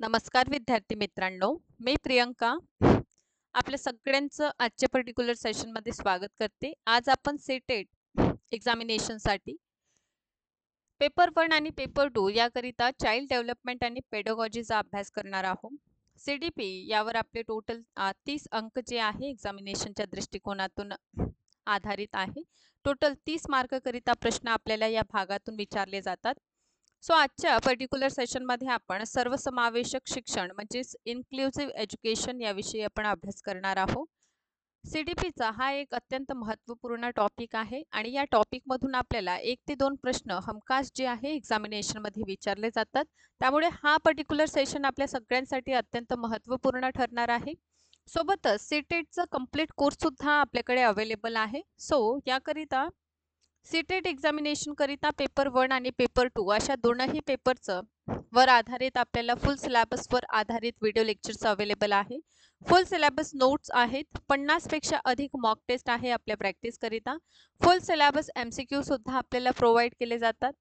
नमस्कार विद्यार्थी मित्रांनो, मी प्रियंका आपल्या सगळ्यांचं आजच्या पर्टिक्युलर सेशनमध्ये स्वागत करते. आज आपण सीटेट एक्झामिनेशनसाठी पेपर 1 आणि पेपर 2 याकरिता चाइल्ड डेव्हलपमेंट आणि पेडागॉजीचा अभ्यास करणार आहोत. CDP यावर आपले टोटल 30 अंक जे आहे एक्झामिनेशनच्या दृष्टिकोनातून आधारित आहे. टोटल 30 मार्क करिता प्रश्न आपल्याला या भागातून विचारले जातात. सो आजच्या पर्टिक्युलर सेशनमध्ये आपण सर्वसमावेशक शिक्षण म्हणजेच इन्क्लुसिव्ह एज्युकेशन याविषयी आपण अभ्यास करणार आहोत. CDPचा हा एक अत्यंत महत्त्वपूर्ण टॉपिक आहे आणि या टॉपिकमधून आपल्याला 1 ते 2 प्रश्न हमखास जे आहे एक्झामिनेशनमध्ये विचारले जातात. त्यामुळे हा पर्टिक्युलर सेशन आपल्या सगळ्यांसाठी अत्यंत महत्त्वपूर्ण ठरणार आहे. सोबतच सीटेटचा कंप्लीट कोर्स सुद्धा आपल्याकडे अवेलेबल आहे. सो याकरिता सीटेट एक्झामिनेशन करिता पेपर 1 आणि पेपर 2 अशा दोनही पेपरचं वर आधारित आपल्याला फुल सिलेबसवर आधारित व्हिडिओ लेक्चर्स अवेलेबल आहे. फुल सिलेबस नोट्स आहेत. 50 पेक्षा अधिक मॉक टेस्ट आहे आपल्या प्रॅक्टिस करिता. फुल सिलेबस MCQ सुद्धा आपल्याला प्रोव्हाइड केले जातात.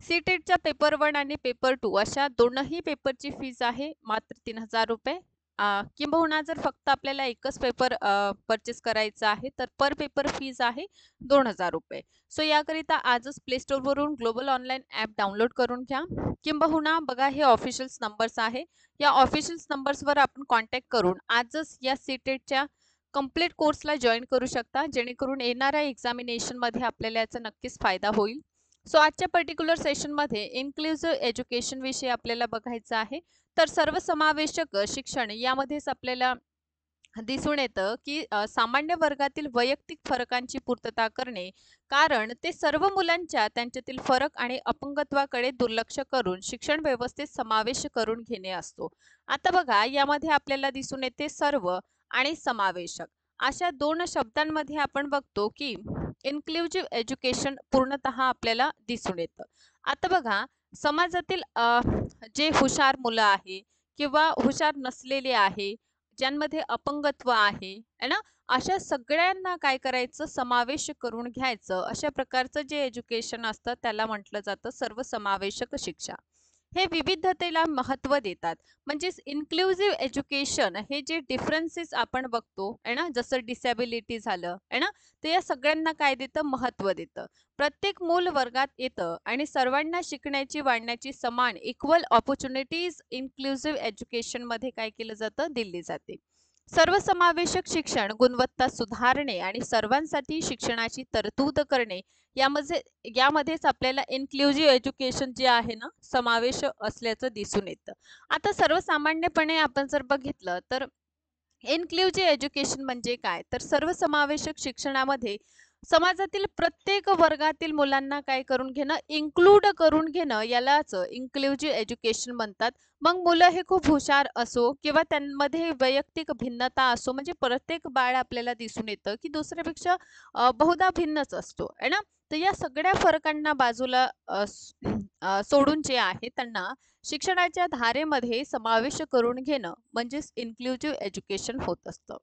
सीटेटच्या पेपर 1 आणि पेपर 2 अशा दोनही पेपरची फीज आहे मात्र 3000 रुपये. किंबहुना जर फक्त आपल्याला एकच पेपर परचेस करायचा आहे तर पर पेपर फीज आहे 2000 रुपये. सो याकरिता आजच प्ले स्टोअरवरून ग्लोबल ऑनलाईन ॲप डाउनलोड करून घ्या. किंबहुना बघा हे ऑफिशियल्स नंबर्स आहे. या ऑफिशियल्स नंबर्सवर आपण कॉन्टॅक्ट करून आजच या सीटेटच्या कंप्लीट कोर्सला जॉईन करू शकता, जेणेकरून येणाऱ्या एक्झामिनेशनमध्ये आपल्याला याचा नक्कीच फायदा होईल. सो आजच्या पर्टिक्युलर सेशनमध्ये इन्क्लुसिव्ह एज्युकेशन विषयी आपल्याला बघायचं आहे. तर सर्वसमावेशक शिक्षण यामध्येच आपल्याला दिसून येतं की सामान्य वर्गातील वैयक्तिक फरकांची पूर्तता करणे, कारण ते सर्व मुलांच्या त्यांच्यातील फरक आणि अपंगत्वाकडे दुर्लक्ष करून शिक्षण व्यवस्थेत समावेश करून घेणे असतो. आता बघा यामध्ये आपल्याला दिसून येते सर्व आणि समावेशक अशा दोन शब्दांमध्ये आपण बघतो की इन्क्लुसिव्ह एज्युकेशन पूर्णतः आपल्याला दिसून येतं. आता बघा समाजातील जे हुशार मुलं आहे किंवा हुशार नसलेले आहे, ज्यांमध्ये अपंगत्व आहे ना, अशा सगळ्यांना काय करायचं समावेश करून घ्यायचं. अशा प्रकारचं जे एज्युकेशन असतं त्याला म्हटलं जातं सर्वसमावेशक शिक्षा. हे विविधतेला महत्त्व देतात. म्हणजेच इन्क्लुसिव्ह एज्युकेशन हे जे डिफरन्सेस आपण बघतो आहे ना, जसं डिसॅबिलिटी झालं आहे ना, ते या सगळ्यांना काय देतं महत्त्व देतं. प्रत्येक मूल वर्गात येतं आणि सर्वांना शिकण्याची वाढण्याची समान इक्वल ऑपॉर्च्युनिटीज इन्क्लुसिव्ह एज्युकेशनमध्ये काय केलं जातं दिली जाते. सर्वसमावेशक शिक्षण गुणवत्ता सुधारणे आणि सर्वांसाठी शिक्षणाची तरतूद करणे यामध्येच आपल्याला इन्क्लुसिव्ह एज्युकेशन जे आहे ना समावेश असल्याचं दिसून येतं. आता सर्वसामान्यपणे आपण जर बघितलं तर इन्क्लुसिव्ह एज्युकेशन म्हणजे काय, तर सर्वसमावेशक शिक्षणामध्ये समाजातील प्रत्येक वर्गातील मुलांना काय करून घेणं, इन्क्लूड करून घेणं, यालाच इन्क्लुसिव्ह एज्युकेशन म्हणतात. मग मुलं हे खूप हुशार असो किंवा त्यांमध्ये वैयक्तिक भिन्नता असो, म्हणजे प्रत्येक बाळ आपल्याला दिसून येतं की दुसऱ्यापेक्षा बहुधा भिन्नच असतो आहे ना. तर या सगळ्या फरकांना बाजूला सोडून जे आहे त्यांना शिक्षणाच्या धारेमध्ये समावेश करून घेणं म्हणजेच इन्क्लुसिव्ह एज्युकेशन होत असतं.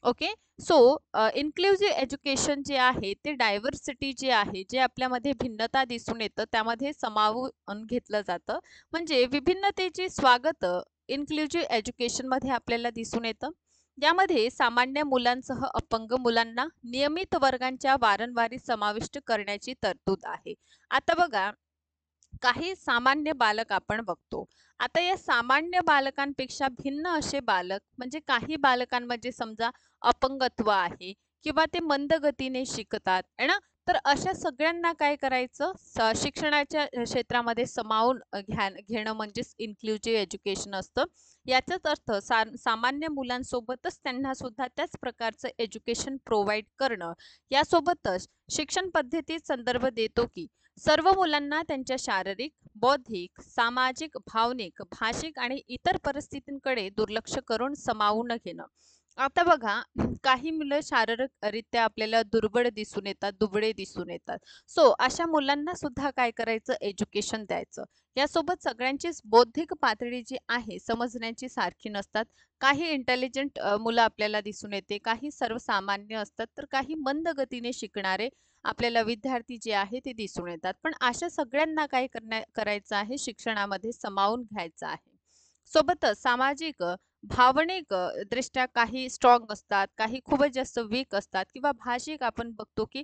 ओके. सो इन्क्लुसिव्ह एज्युकेशन जे आहे ते डायव्हर्सिटी जी आहे, जे आपल्यामध्ये भिन्नता दिसून येतं त्यामध्ये सामावून घेतलं जातं. म्हणजे विभिन्नतेचे स्वागत इन्क्लुसिव्ह एज्युकेशनमध्ये आपल्याला दिसून येतं. यामध्ये सामान्य मुलांसह अपंग मुलांना नियमित वर्गांच्या वारंवारी समाविष्ट करण्याची तरतूद आहे. आता बघा काही सामान्य बालक आपण बघतो. आता या सामान्य बालकांपेक्षा भिन्न असे बालक म्हणजे काही बालकांमध्ये समजा अपंगत्व आहे किंवा ते मंद गतीने शिकतात आहे ना, तर अशा सगळ्यांना काय करायचं शिक्षणाच्या क्षेत्रामध्ये सामावून घेणं म्हणजेच इन्क्लुसिव्ह एज्युकेशन असतं. याचाच अर्थ सामान्य मुलांसोबतच त्यांना सुद्धा त्याच प्रकारचं एज्युकेशन प्रोव्हाइड करणं. यासोबतच शिक्षण पद्धतीत संदर्भ देतो की सर्व मुलांना त्यांच्या शारीरिक, बौद्धिक, सामाजिक, भावनिक, भाषिक आणि इतर परिस्थितींकडे दुर्लक्ष करून सामावून घेणं. आता बघा काही मुलं शारीरिकरित्या आपल्याला दुर्बळ दिसून येतात, दुबळे दिसून येतात. सो अशा मुलांना सुद्धा काय करायचं एज्युकेशन द्यायचं. यासोबत सगळ्यांचीच बौद्धिक पातळी जी आहे समजण्याची सारखी नसतात. काही इंटेलिजंट मुलं आपल्याला दिसून येते, काही सर्वसामान्य असतात, तर काही मंद गतीने शिकणारे आपल्याला विद्यार्थी जे आहे ते दिसून येतात. पण अशा सगळ्यांना काय करायचं आहे शिक्षणामध्ये सामावून घ्यायचं आहे. सोबतच सामाजिक भावनिक दृष्ट्या काही स्ट्रॉंग असतात, काही खूपच जास्त वीक असतात किंवा भाषिक आपण बघतो की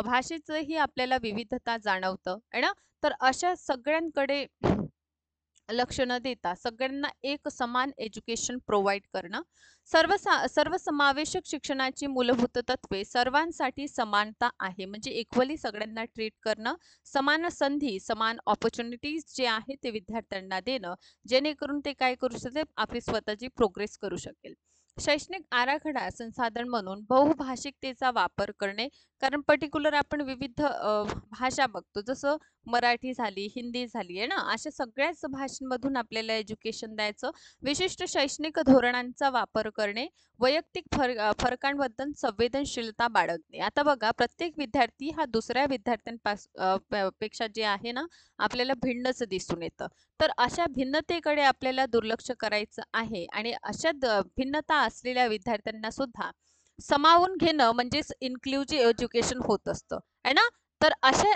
भाषेचंही आपल्याला विविधता जाणवतं आहे ना. तर अशा सगळ्यांकडे लक्ष न देता सगळ्यांना एक समान एज्युकेशन प्रोव्हाइड करणं, सर्वसमावेशक शिक्षणाची मूलभूत तत्वे सर्वांसाठी समानता आहे म्हणजे इक्वली सगळ्यांना ट्रीट करणं, समान संधी समान ऑपॉर्च्युनिटीज जे आहे ते विद्यार्थ्यांना देणं, जेणेकरून ते काय करू शकते आपली स्वतःची प्रोग्रेस करू शकेल. शैक्षणिक आराखडा संसाधन म्हणून बहुभाषिकतेचा वापर करणे, कारण पर्टिक्युलर आपण विविध भाषा बघतो, जसं मराठी झाली, हिंदी झाली आहे ना, अशा सगळ्याच भाषांमधून आपल्याला एज्युकेशन द्यायचं. विशिष्ट शैक्षणिक धोरणांचा वापर करणे, वैयक्तिक फरकांबद्दल संवेदनशीलता बाळगणे. आता बघा, प्रत्येक विद्यार्थी हा दुसऱ्या पेक्षा जे आहे ना, आपल्याला भिन्नच दिसून येतं. तर अशा भिन्नतेकडे आपल्याला दुर्लक्ष करायचं आहे आणि अशा भिन्नता असलेल्या विद्यार्थ्यांना सुद्धा सामावून घेणं म्हणजेच इन्क्लुझिव्ह एज्युकेशन होत असतं, आहे ना. तर असे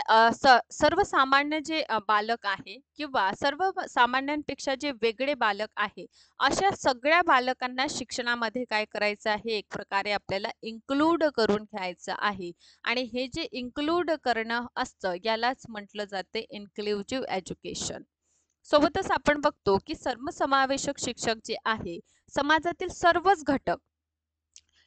सर्वसामान्य जे बालक आहे किंवा सर्व सामान्यांपेक्षा जे वेगळे बालक आहे, अशा सगळ्या बालकांना शिक्षणामध्ये काय करायचं आहे, एक प्रकारे आपल्याला इन्क्लूड करून घ्यायचं आहे. आणि हे जे इन्क्लूड करणं असतं यालाच म्हटलं जाते इन्क्लुझिव्ह एज्युकेशन. सोबतच आपण बघतो की सर्वसमावेशक शिक्षक जे आहे, समाजातील सर्वच घटक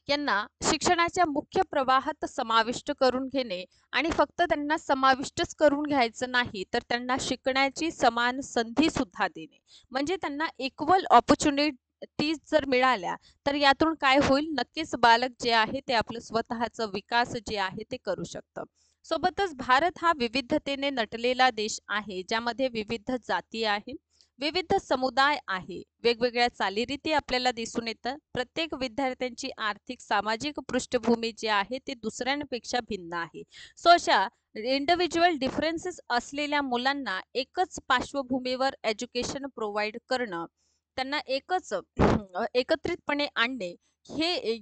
यांना शिक्षणाच्या मुख्य प्रवाहात समाविष्ट करून घेणे आणि फक्त त्यांना समाविष्टच करून घ्यायचं नाही, तर त्यांना शिकण्याची समान संधी सुद्धा देणे. म्हणजे त्यांना इक्वल ऑपॉर्च्युनिटीज जर मिळाल्या, तर यातून काय होईल, नक्कीच बालक जे आहे ते आपलं स्वतःचं विकास जे आहे ते करू शकतं. सोबतच भारत हा विविधतेने नटलेला देश आहे, ज्यामध्ये विविध जाती आहे, विविध समुदाय आहे, वेगवेगळ्या चालीरीती आपल्याला दिसून येतात. प्रत्येक विद्यार्थ्यांची आर्थिक सामाजिक पृष्ठभूमी जी आहे ते दुसऱ्यांपेक्षा भिन्न आहे. सो अशा इंडिव्हिज्युअल डिफरन्सेस असलेल्या मुलांना एकच पार्श्वभूमीवर एज्युकेशन प्रोव्हाइड करणं, त्यांना एकच एकत्रितपणे आणणे, हे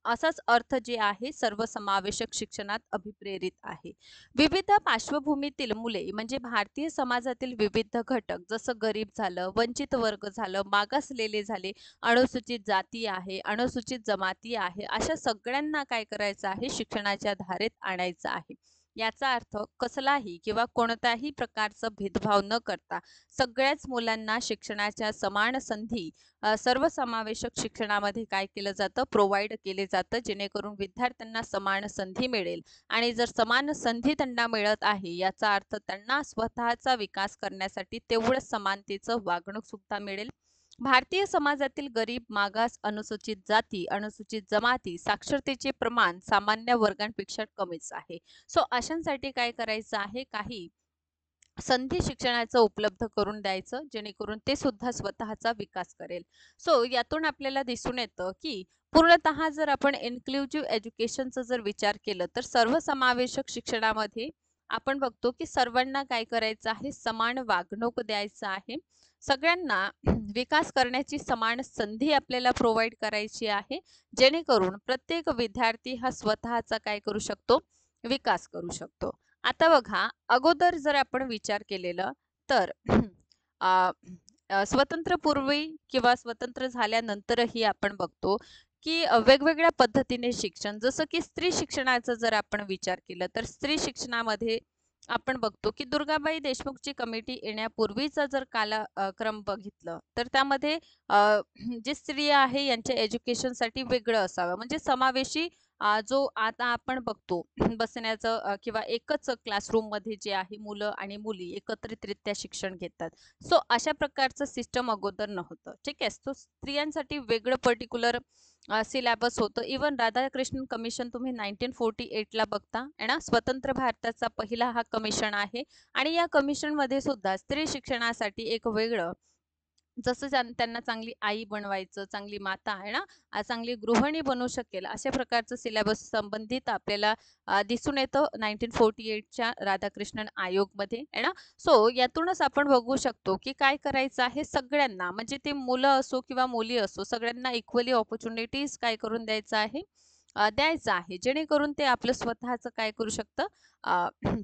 असाच अर्थ जे आहे सर्वसमावेशक शिक्षणात अभिप्रेरित आहे. विविध पार्श्वभूमीतील मुले म्हणजे भारतीय समाजातील विविध घटक, जसं गरीब झालं, वंचित वर्ग झालं, मागासलेले झाले, अनुसूचित जाती आहे, अनुसूचित जमाती आहे, अशा सगळ्यांना काय करायचं आहे, शिक्षणाच्या धारेत आणायचं आहे. याचा अर्थ कसलाही किंवा कोणत्याही प्रकारचा भेदभाव न करता सगळ्याच मुलांना शिक्षणाच्या समान संधी सर्वसमावेशक शिक्षणामध्ये काय केलं जातं, प्रोव्हाइड केले जातं, जेणेकरून विद्यार्थ्यांना समान संधी मिळेल. आणि जर समान संधी त्यांना मिळत आहे, याचा अर्थ त्यांना स्वतःचा विकास करण्यासाठी तेवढंच समानतेचं वागणूक सुद्धा मिळेल. भारतीय समाजातील गरीब, मागास, अनुसूचित जाती, अनुसूचित जमाती साक्षरतेचे प्रमाण सामान्य वर्गांपेक्षा कमीच आहे. सो अशांसाठी काय करायचं आहे, काही संधी शिक्षणाचं उपलब्ध करून द्यायचं, जेणेकरून ते सुद्धा स्वतःचा विकास करेल. सो यातून आपल्याला दिसून येतं की पूर्णतः जर आपण इन्क्लुझिव्ह एज्युकेशनचा जर विचार केलं, तर सर्वसमावेशक शिक्षणामध्ये आपण बघतो की सर्वांना काय करायचं आहे, समान वागणूक द्यायचं आहे. सगळ्यांना विकास करण्याची समान संधी आपल्याला प्रोव्हाइड करायची आहे, जेणेकरून प्रत्येक विद्यार्थी हा स्वतःचा काय करू शकतो, विकास करू शकतो. आता बघा, अगोदर जर आपण विचार केलेलं तर अ, स्वतंत्रपूर्वी किंवा स्वतंत्र झाल्यानंतरही आपण बघतो की वेगवेगळ्या पद्धतीने शिक्षण, जसं की स्त्री शिक्षणाचा जर आपण विचार केला, तर स्त्री शिक्षणामध्ये आपण बघतो की दुर्गाबाई देशमुखची कमिटी येण्यापूर्वीचा जर क्रम बघितलं, तर त्यामध्ये जे स्त्रिया आहे यांच्या एज्युकेशनसाठी वेगळं असावं, म्हणजे समावेशी जो आता आपण बघतो बसण्याचं किंवा एकच क्लासरूम मध्ये जे आहे मुलं आणि मुली एकत्रितरित्या शिक्षण घेतात. सो अशा प्रकारचं सिस्टम अगोदर नव्हतं. ठीक आहे. तो स्त्रियांसाठी वेगळं पर्टिक्युलर सिलेबस होतं. इवन राधाकृष्णन कमिशन तुम्ही 1948 ला बघता आहे ना, स्वतंत्र भारताचा पहिला हा कमिशन आहे. आणि या कमिशन मध्ये सुद्धा स्त्री शिक्षणासाठी एक वेगळं, जसं त्यांना चांगली आई बनवायचं, चांगली माता आहे ना, चांगली गृहिणी बनवू शकेल, अशा प्रकारचं सिलेबस संबंधित आपल्याला दिसून येतं 1948च्या राधाकृष्णन आयोगमध्ये आहे ना. सो यातूनच आपण बघू शकतो की काय करायचं आहे, सगळ्यांना म्हणजे ते मुलं असो किंवा मुली असो, सगळ्यांना इक्वली ऑपॉर्च्युनिटीज काय करून द्यायचं आहे, द्यायचं आहे, जेणेकरून ते आपलं स्वतःचं काय करू शकतं,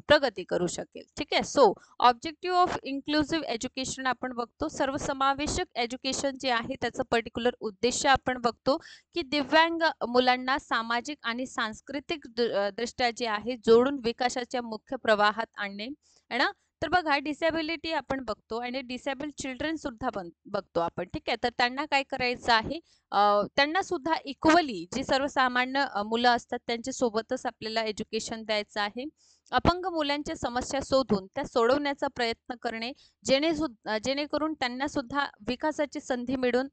प्रगती करू शकेल. ठीक आहे. So objective of inclusive education आपण बघतो, सर्वसमावेशक एज्युकेशन जे आहे त्याचं पर्टिक्युलर उद्देश आपण बघतो की दिव्यांग मुलांना सामाजिक आणि सांस्कृतिक दृष्ट्या जे आहे जोडून विकासाच्या मुख्य प्रवाहात आणणे है ना. तर बघा, डिसॅबिलिटी आपण बघतो आणि डिसेबल चिल्ड्रन सुद्धा बघतो आपण. ठीक आहे. तर त्यांना काय करायचं आहे, त्यांना सुद्धा इक्वली जी सर्वसामान्य मुलं असतात त्यांच्या सोबतच आपल्याला एज्युकेशन द्यायचं आहे. अपंग मुलांच्या समस्या शोधून त्या सोडवण्याचा प्रयत्न करणे, जेणेकरून त्यांना सुद्धा विकासाची संधी मिळून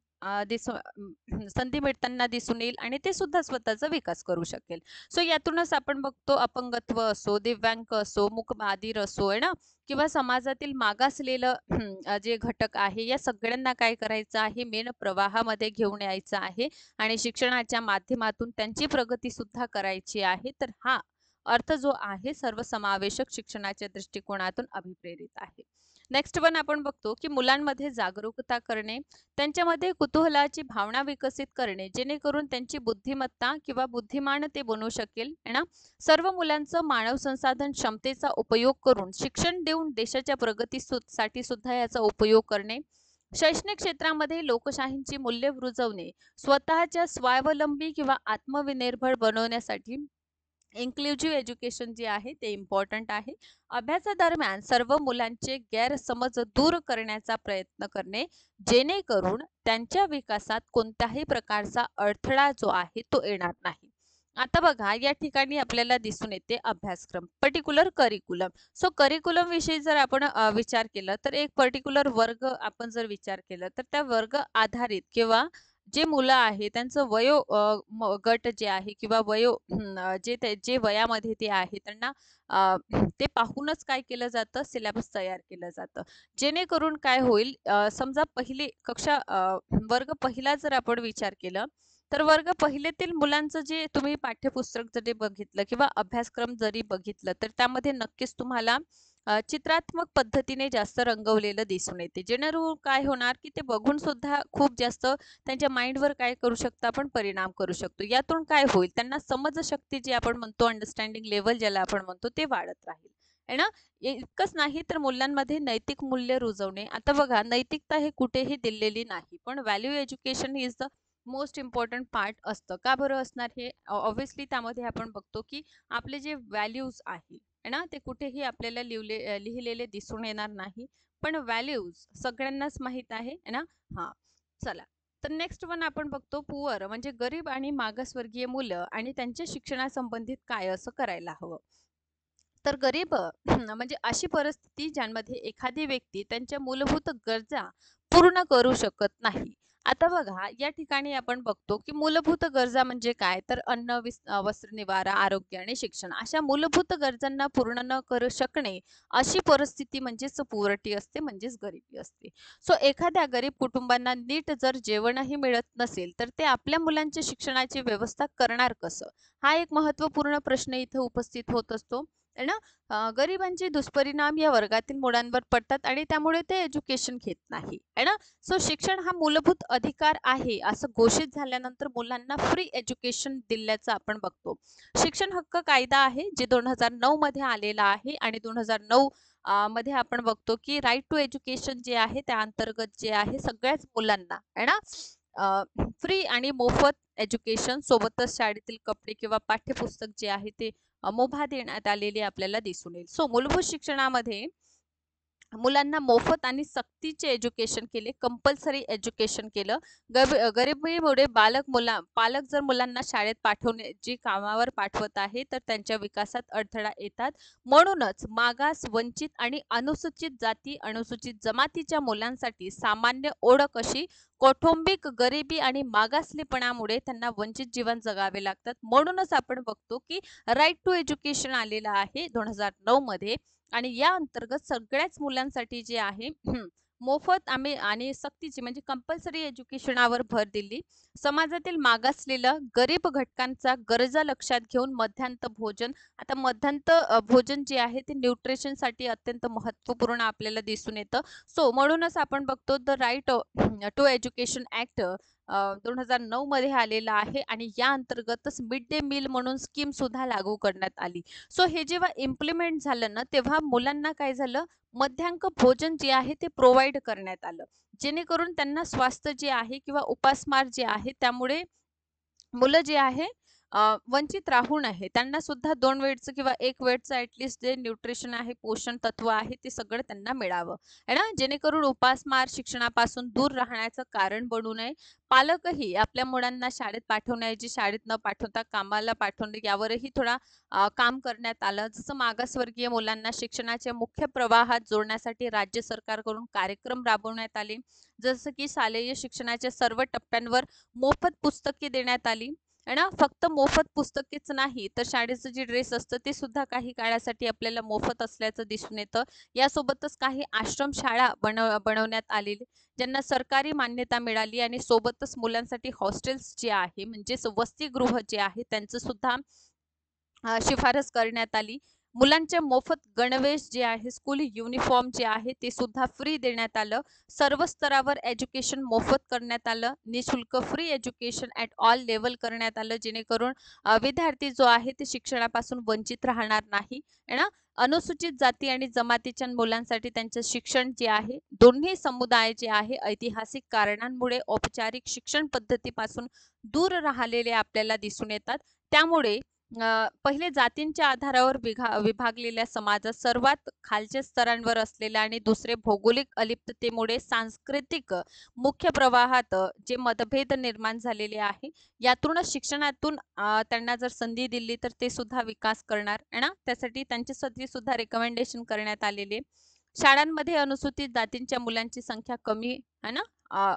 संधी मिळताना दिसून येईल आणि ते सुद्धा स्वतःचा विकास करू शकेल. सो यातूनच आपण बघतो, अपंगत्व असो, दिव्यांग असो, मूकबधिर असो आहे ना, किंवा समाजातील मागासलेलं जे घटक आहे, या सगळ्यांना काय करायचं आहे, मेन प्रवाहामध्ये घेऊन यायचं आहे आणि शिक्षणाच्या माध्यमातून त्यांची प्रगती सुद्धा करायची आहे. तर हा अर्थ जो आहे सर्वसमावेशक शिक्षणाच्या दृष्टिकोनातून अभिप्रेरित आहे. नेक्स्ट वन आपण बघतो की मुलांमध्ये जागरूकता करणे, त्यांच्यामध्ये कुतूहलाची भावना विकसित करणे, जेणेकरून त्यांची बुद्धिमत्ता किंवा बुद्धिमान ते बनू शकेल है ना. सर्व मुलांचं मानव संसाधन क्षमतेचा उपयोग करून शिक्षण देऊन देशाच्या प्रगतीसाठी सुद्धा याचा उपयोग करणे, शैक्षणिक क्षेत्रामध्ये लोकशाहींची मूल्य रुजवणे, स्वतःच्या स्वावलंबी किंवा आत्मनिर्भर बनवण्यासाठी इन्क्लुझिव्ह एज्युकेशन जे आहे ते इम्पॉर्टंट आहे. अभ्यासादरम्यान सर्व मुलांचे गैरसमज दूर करण्याचा प्रयत्न करणे, जेणेकरून त्यांच्या विकासात कोणत्याही प्रकारचा अडथळा जो आहे तो येणार नाही. आता बघा, या ठिकाणी आपल्याला दिसून येते अभ्यासक्रम, पर्टिक्युलर करिक्युलम. सो करिक्युलम विषयी जर आपण विचार केला तर एक पर्टिक्युलर वर्ग आपण जर विचार केला तर त्या वर्ग आधारित किंवा जे मुलं आहे त्यांचं गट जे आहे किंवा जे वयामध्ये ते आहे त्यांना ते पाहूनच काय केलं जातं, सिलेबस तयार केलं जातं. जेणेकरून काय होईल, समजा पहिली कक्षा वर्ग पहिला जर आपण विचार केला तर वर्ग पहिलेतील मुलांचं जे तुम्ही पाठ्यपुस्तक जरी बघितलं किंवा अभ्यासक्रम जरी बघितलं तर त्यामध्ये नक्कीच तुम्हाला चित्रात्मक पद्धतीने जास्त रंगवलेलं दिसून येते, जेणेकरून काय होणार की ते बघून सुद्धा खूप जास्त त्यांच्या माइंडवर काय करू शकतो, आपण परिणाम करू शकतो. यातून काय होईल, त्यांना समजशक्ती जी आपण म्हणतो, अंडरस्टँडिंग लेवल ज्याला आपण म्हणतो, ते वाढत राहील है ना. इतकंच नाही तर मुलांमध्ये नैतिक मूल्य रुजवणे. आता बघा, नैतिकता हे कुठेही दिलेली नाही, पण value education is the most important part असतं. का बरं असणार हे, ऑब्व्हियसली त्यामध्ये आपण बघतो की आपले जे व्हॅल्यूज आहे है ना, ते कुठेही आपल्याला लिहिलेले दिसून येणार नाही, पण व्हॅल्यूज सगळ्यांनाच माहित आहे है ना. हा, चला. तर नेक्स्ट वन आपण बघतो, पुअर म्हणजे गरीब आणि मागासवर्गीय मुलं आणि त्यांच्या शिक्षणासंबंधित काय असं करायला हवं. तर गरीब म्हणजे अशी परिस्थिती ज्यामध्ये एखादी व्यक्ती त्यांच्या मूलभूत गरजा पूर्ण करू शकत नाही. आता बघा, या ठिकाणी आपण बघतो की मूलभूत गरजा म्हणजे काय, तर अन्न, वस्त्र, निवारा, आरोग्य आणि शिक्षण अशा मूलभूत गरजांना पूर्ण न करू शकणे, अशी परिस्थिती म्हणजेच पुअर्टी असते, म्हणजेच गरिबी असते. सो एखाद्या गरीब कुटुंबांना नीट जर जेवणही मिळत नसेल तर ते आपल्या मुलांच्या शिक्षणाची व्यवस्था करणार कसं, हा एक महत्त्वपूर्ण प्रश्न इथे उपस्थित होत असतो है ना. गरिबांचे दुष्परिणाम या वर्गातील मुलांवर पडतात आणि त्यामुळे ते एज्युकेशन घेत नाही है ना. सो शिक्षण हा मूलभूत अधिकार आहे असं घोषित झाल्यानंतर मुलांना फ्री एज्युकेशन दिल्याचं आपण बघतो. शिक्षण हक्क कायदा आहे जे 2009 मध्ये आलेला आहे आणि 2009 मध्ये आपण बघतो की राईट टू एज्युकेशन जे आहे त्या अंतर्गत जे आहे सगळ्याच मुलांना है ना फ्री आणि मोफत एज्युकेशन सोबतच शाळेतील कपडे किंवा पाठ्यपुस्तक जे आहे ते मुभा देण्यात आलेली आपल्याला दिसून येईल. सो मूलभूत शिक्षणामध्ये मुलांना मोफत आणि सक्तीचे एज्युकेशन केले, कंपल्सरी एज्युकेशन केलं. गरिबीमुळे पालक जर मुलांना शाळेत पाठवण्याची कामावर पाठवत आहे तर त्यांच्या विकासात अडथळा येतात. म्हणूनच मागास, वंचित आणि अनुसूचित जाती, अनुसूचित जमातीच्या मुलांसाठी सामान्य ओळख अशी कौटुंबिक गरिबी आणि मागासलेपणामुळे त्यांना वंचित जीवन जगावे लागतात. म्हणूनच आपण बघतो की राईट टू एज्युकेशन आलेला आहे 2009 मध्ये आणि या अंतर्गत सगळ्याच मुलांसाठी जे आहे मोफत आणि सक्तीची म्हणजे कंपल्सरी एज्युकेशनावर भर दिली. समाजातील मागासलेलं गरीब घटकांचा गरजा लक्षात घेऊन मध्यान्ह भोजन, आता भोजन जे आहे ते न्यूट्रिशनसाठी अत्यंत महत्त्वपूर्ण आपल्याला दिसून येतं. सो म्हणूनच आपण बघतो the right to education act 2009 मध्ये आलेला आहे आणि या अंतर्गतच मिड डे मील म्हणून स्कीम सुद्धा लागू करण्यात आली. सो हे जेव्हा इम्प्लिमेंट झालं ना, तेव्हा मुलांना काय झालं, मध्यान्ह भोजन जे आहे ते प्रोव्हाइड करण्यात आलं. जेणेकरून त्यांना स्वास्थ्य जे आहे किंवा उपासमार जे आहे त्यामुळे मुलं जे आहे वंचित राहू नये. त्यांना सुद्धा 2 वेळचं किंवा 1 वेळचं ॲटलीस्ट जे न्यूट्रिशन आहे, पोषण तत्व आहे ते सगळं त्यांना मिळावं, आहे ना. जेणेकरून उपासमार शिक्षणापासून दूर राहण्याचं कारण बनू नये. पालकही आपल्या मुलांना शाळेत पाठवण्याऐवजी शाळेत न पाठवता कामाला पाठवणे यावरही थोडा काम करण्यात आलं. जसं मागासवर्गीय मुलांना शिक्षणाच्या मुख्य प्रवाहात जोडण्यासाठी राज्य सरकारकडून कार्यक्रम राबवण्यात आले. जसं की शालेय शिक्षणाच्या सर्व टप्प्यांवर मोफत पुस्तके देण्यात आली, आहे ना. फक्त मोफत पुस्तकेच नाही तर शाळेचं जे ड्रेस असतं ते सुद्धा काही काळासाठी आपल्याला मोफत असल्याचं दिसून येतं. यासोबतच काही आश्रमशाळा बनवण्यात आलेली ज्यांना सरकारी मान्यता मिळाली आणि सोबतच मुलांसाठी हॉस्टेल्स जे आहे म्हणजेच वसतिगृह जे आहे त्यांचं सुद्धा शिफारस करण्यात आली. मुलांचे मोफत गणवेश जे आहे, स्कूल युनिफॉर्म जे आहे ते सुद्धा फ्री देण्यात आलं. सर्व स्तरावर एज्युकेशन मोफत करण्यात आलं. निशुल्क free education at all level करण्यात आलं, जेणेकरून विद्यार्थी जो आहे ते शिक्षणापासून वंचित राहणार नाही, आहे ना. अनुसूचित जाती आणि जमातीच्या मुलांसाठी त्यांचं शिक्षण जे आहे, दोन्ही समुदाय जे आहे ऐतिहासिक कारणांमुळे औपचारिक शिक्षण पद्धतीपासून दूर राहिलेले आपल्याला दिसून येतात. त्यामुळे पहिले जातींच्या आधारावर विभागलेल्या समाजात सर्वात खालच्या स्तरांवर असलेल्या आणि दुसरे भौगोलिक अलिप्ततेमुळे सांस्कृतिक मुख्य प्रवाहात जे मतभेद निर्माण झालेले आहे, यातूनच शिक्षणातून त्यांना जर संधी दिली तर ते सुद्धा विकास करणार, आहे ना. त्यासाठी त्यांच्यासाठी सुद्धा रेकमेंडेशन करण्यात आलेले. शाळांमध्ये अनुसूचित जातींच्या मुलांची संख्या कमी, आहे ना,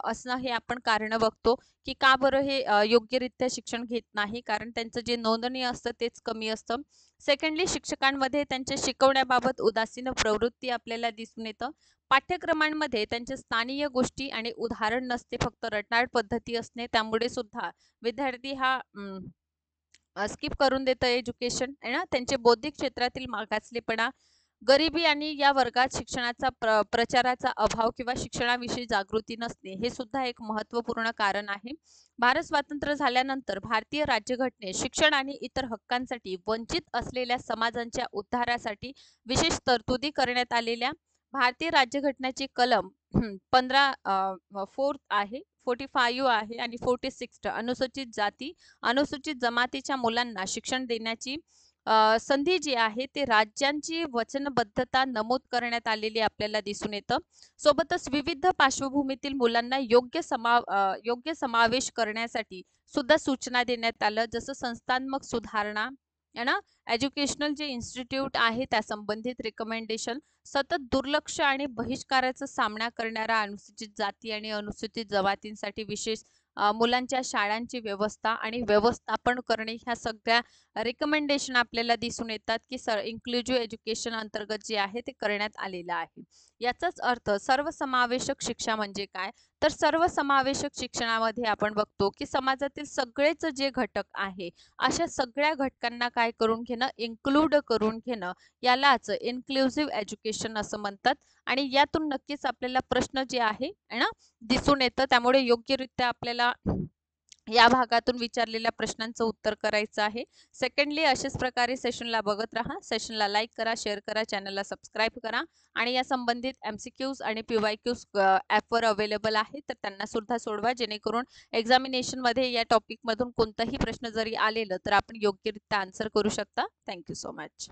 असणं हे आपण कारण बघतो की का बरं हे योग्यरित्या शिक्षण घेत नाही, कारण त्यांचं जे नोंदणी असतं तेच कमी असतं. सेकंडली, शिक्षकांमध्ये त्यांच्या शिकवण्याबाबत उदासीन प्रवृत्ती आपल्याला दिसून येतं. पाठ्यक्रमांमध्ये त्यांच्या स्थानीय गोष्टी आणि उदाहरण नसते, फक्त रटाळ पद्धती असणे, त्यामुळे सुद्धा विद्यार्थी हा स्किप करून देतं एज्युकेशन, आहे ना. त्यांचे बौद्धिक क्षेत्रातील मागासलेपणा, गरिबी आणि या वर्गात शिक्षणाचा प्रचाराचा अभाव किंवा शिक्षणाविषयी जागृती नसणे हे सुद्धा एक महत्त्वपूर्ण कारण आहे. भारत स्वातंत्र्य झाल्यानंतर भारतीय राज्यघटनेत शिक्षण आणि इतर हक्कांसाठी वंचित असलेल्या समाजांच्या उद्धारासाठी विशेष तरतुदी करण्यात आलेल्या. भारतीय राज्यघटनेची कलम 15 फोर्थ आहे, 45 आहे आणि 46 अनुसूचित जाती अनुसूचित जमातीच्या मुलांना शिक्षण देण्याची संधी जी आहे ते राज्यांची वचनबद्धता नमूद करण्यात आलेली आपल्याला दिसून येतं. सोबतच विविध पार्श्वभूमीतील मुलांना योग्य समावेश करण्यासाठी सुद्धा सूचना देण्यात आलं, जसं संस्थात्मक सुधारणा, आहे ना. एज्युकेशनल जे इन्स्टिट्यूट आहे त्या संबंधित रिकमेंडेशन, सतत दुर्लक्ष आणि बहिष्काराचा सामना करणाऱ्या अनुसूचित जाती आणि अनुसूचित जमातींसाठी विशेष मुलांच्या शाळांची व्यवस्था आणि व्यवस्थापन करणे, ह्या सगळ्या रिकमेंडेशन आपल्याला दिसून येतात की इन्क्लुझिव्ह एज्युकेशन अंतर्गत जे आहे ते करण्यात आलेलं आहे. याचाच अर्थ सर्वसमावेशक शिक्षा म्हणजे काय, तर सर्वसमावेशक शिक्षणामध्ये आपण बघतो की समाजातील सगळेच जे घटक आहे अशा सगळ्या घटकांना काय करून घेणं, इन्क्लूड करून घेणं, यालाच इन्क्लुझिव्ह एज्युकेशन असं म्हणतात. आणि यातून नक्कीच आपल्याला प्रश्न जे आहे ना दिसून येतं, त्यामुळे योग्यरित्या आपल्याला या भागातून विचारलेल्या प्रश्नांचं उत्तर करायचं आहे. सेकंडली, अशाच प्रकारे सेशनला बघत राहा. सेशनला लाईक करा, शेअर करा, चॅनलला सबस्क्राईब करा आणि या संबंधित MCQs आणि PYQs ॲपवर अवेलेबल आहे, तर त्यांना सुद्धा सोडवा, जेणेकरून एक्झामिनेशनमध्ये या टॉपिकमधून कोणताही प्रश्न जरी आलेलं तर आपण योग्यरित्या आन्सर करू शकता. Thank you so much.